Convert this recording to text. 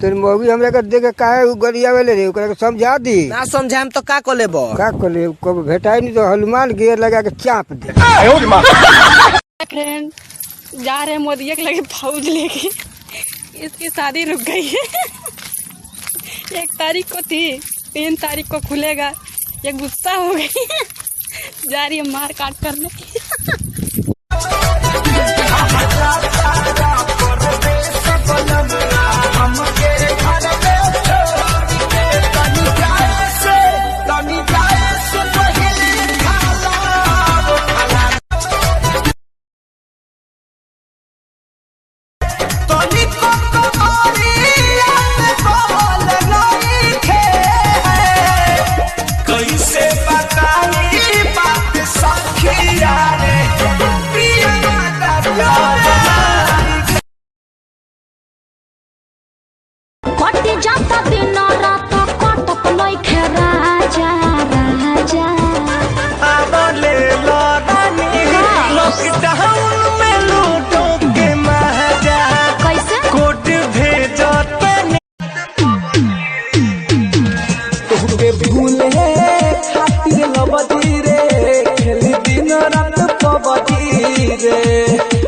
तो मौगी हमरा के देख के काहे गरिया वाले रे ओकरा के समझा दी ना समझाम तो का को लेबो का को ले कब भेटाई नहीं तो हनुमान गियर लगा के चाप दे। फ्रेंड जा रहे हैं मोदी के लगे फौज लेके, इसकी शादी रुक गई है। 1 तारीख को थी, 3 तारीख को खुलेगा, ये गुस्सा हो गई। जा रही है मार काट करने। जाता दिन रात कटक लइखे राजा राजा अब ले लो रानी लॉकडाउन में लूटो के महाजा कैसे कोट भेजो तोहके भूले खातिर लबदी रे खेल दिन रात पबदी रे।